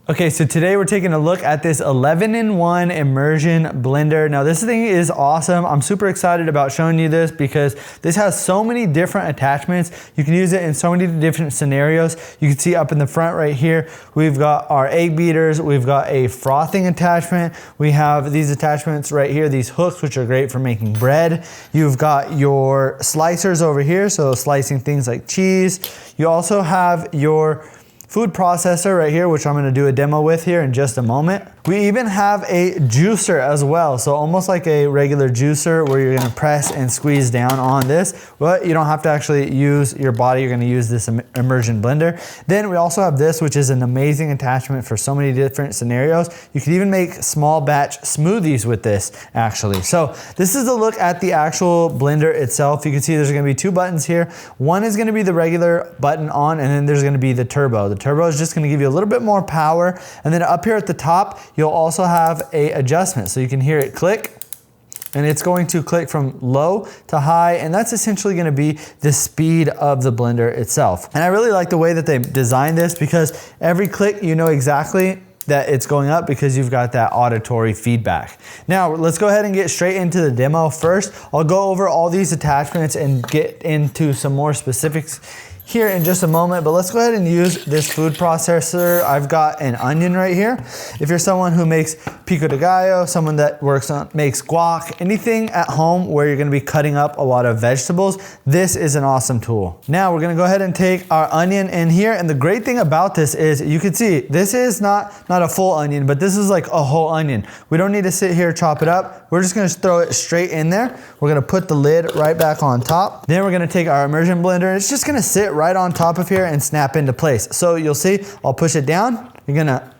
Okay, so today we're taking a look at this 11-in-1 immersion blender. Now this thing is awesome. I'm super excited about showing you this because this has so many different attachments. You can use it in so many different scenarios. You can see up in the front right here, we've got our egg beaters, we've got a frothing attachment, we have these attachments right here, these hooks, which are great for making bread. You've got your slicers over here, so slicing things like cheese. You also have your food processor right here, which I'm gonna do a demo with here in just a moment. We even have a juicer as well. So almost like a regular juicer where you're gonna press and squeeze down on this, but you don't have to actually use your body. You're gonna use this immersion blender. Then we also have this, which is an amazing attachment for so many different scenarios. You can even make small batch smoothies with this actually. So this is a look at the actual blender itself. You can see there's gonna be two buttons here. One is gonna be the regular button on, and then there's gonna be the turbo. The turbo is just gonna give you a little bit more power. And then up here at the top, you'll also have a adjustment. So you can hear it click, and it's going to click from low to high, and that's essentially gonna be the speed of the blender itself. And I really like the way that they designed this because every click, you know exactly that it's going up because you've got that auditory feedback. Now, let's go ahead and get straight into the demo first. I'll go over all these attachments and get into some more specifics here in just a moment, but let's go ahead and use this food processor. I've got an onion right here. If you're someone who makes pico de gallo, someone that makes guac, anything at home where you're gonna be cutting up a lot of vegetables, this is an awesome tool. Now we're gonna go ahead and take our onion in here, and the great thing about this is you can see this is not a full onion, but this is like a whole onion. We don't need to sit here, chop it up. We're just gonna throw it straight in there. We're gonna put the lid right back on top. Then we're gonna take our immersion blender, and it's just gonna sit right on top of here and snap into place. So you'll see, I'll push it down. You're gonna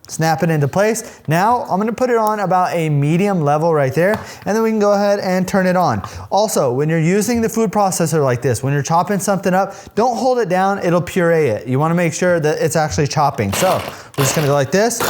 snap it into place. Now I'm gonna put it on about a medium level right there, and then we can go ahead and turn it on. Also, when you're using the food processor like this, when you're chopping something up, don't hold it down, it'll puree it. You wanna make sure that it's actually chopping. So we're just gonna go like this.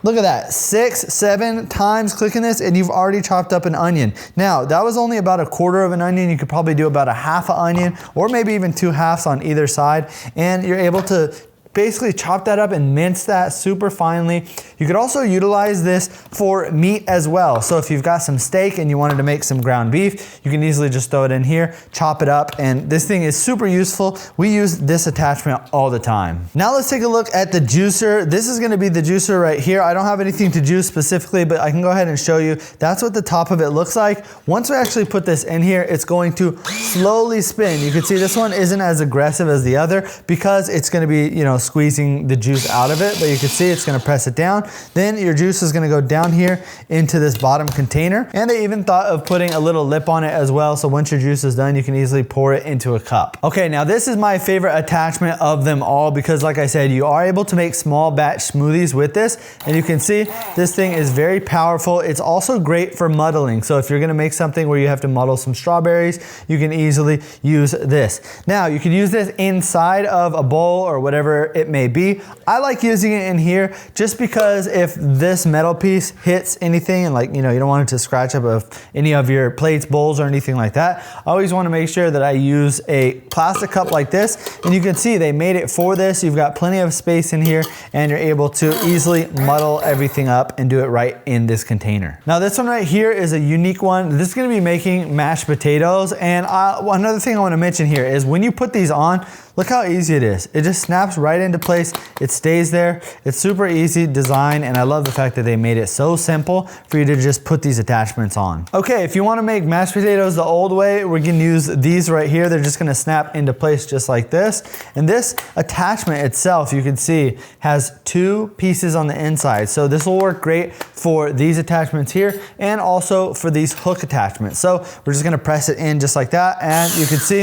Look at that, 6-7 times clicking this and you've already chopped up an onion. Now, that was only about a quarter of an onion. You could probably do about a half an onion or maybe even two halves on either side, and you're able to basically chop that up and mince that super finely. You could also utilize this for meat as well. So if you've got some steak and you wanted to make some ground beef, you can easily just throw it in here, chop it up, and this thing is super useful. We use this attachment all the time. Now let's take a look at the juicer. This is gonna be the juicer right here. I don't have anything to juice specifically, but I can go ahead and show you. That's what the top of it looks like. Once we actually put this in here, it's going to slowly spin. You can see this one isn't as aggressive as the other because it's gonna be, you know, squeezing the juice out of it, but you can see it's gonna press it down. Then your juice is gonna go down here into this bottom container. And they even thought of putting a little lip on it as well, so once your juice is done, you can easily pour it into a cup. Okay, now this is my favorite attachment of them all because like I said, you are able to make small batch smoothies with this, and you can see this thing is very powerful. It's also great for muddling. So if you're gonna make something where you have to muddle some strawberries, you can easily use this. Now, you can use this inside of a bowl or whatever it may be. I like using it in here just because if this metal piece hits anything and like, you know, you don't want it to scratch up any of your plates, bowls, or anything like that, I always want to make sure that I use a plastic cup like this. And you can see they made it for this. You've got plenty of space in here and you're able to easily muddle everything up and do it right in this container. Now this one right here is a unique one. This is going to be making mashed potatoes. And another thing I want to mention here is when you put these on, look how easy it is. It just snaps right into place. It stays there. It's super easy design, and I love the fact that they made it so simple for you to just put these attachments on. Okay, if you want to make mashed potatoes the old way, we can use these right here. They're just gonna snap into place just like this. And this attachment itself, you can see, has two pieces on the inside. So this will work great for these attachments here and also for these hook attachments. So we're just gonna press it in just like that, and you can see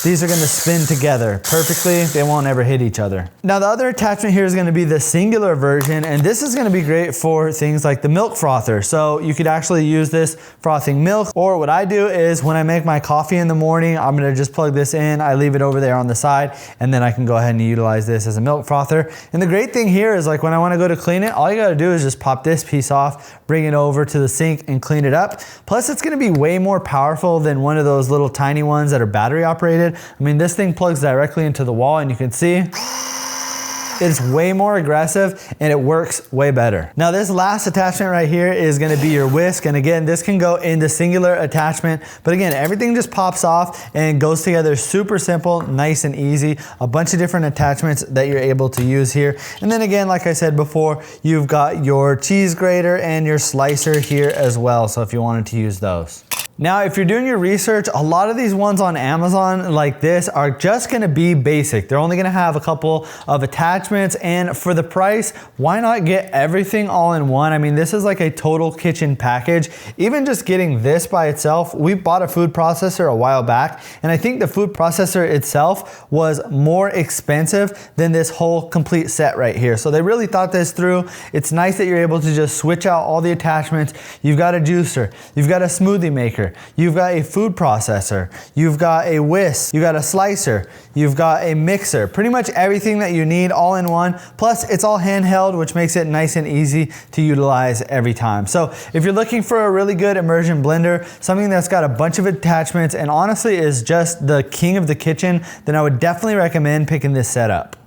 these are gonna spin together perfectly. They won't ever hit each other. Now the other attachment here is gonna be the singular version, and this is gonna be great for things like the milk frother. So you could actually use this frothing milk, or what I do is when I make my coffee in the morning, I'm gonna just plug this in, I leave it over there on the side, and then I can go ahead and utilize this as a milk frother. And the great thing here is like when I wanna go to clean it, all you gotta do is just pop this piece off, bring it over to the sink and clean it up. Plus it's gonna be way more powerful than one of those little tiny ones that are battery operated. I mean, this thing plugs directly directly into the wall, and you can see it's way more aggressive and it works way better. Now this last attachment right here is gonna be your whisk, and again, this can go into singular attachment, but again, everything just pops off and goes together super simple, nice and easy. A bunch of different attachments that you're able to use here. And then again, like I said before, you've got your cheese grater and your slicer here as well, so if you wanted to use those. Now, if you're doing your research, a lot of these ones on Amazon like this are just gonna be basic. They're only gonna have a couple of attachments, and for the price, why not get everything all in one? I mean, this is like a total kitchen package. Even just getting this by itself, we bought a food processor a while back, and I think the food processor itself was more expensive than this whole complete set right here. So they really thought this through. It's nice that you're able to just switch out all the attachments. You've got a juicer, you've got a smoothie maker, you've got a food processor, you've got a whisk, you've got a slicer, you've got a mixer, pretty much everything that you need all in one. Plus it's all handheld, which makes it nice and easy to utilize every time. So if you're looking for a really good immersion blender, something that's got a bunch of attachments and honestly is just the king of the kitchen, then I would definitely recommend picking this setup.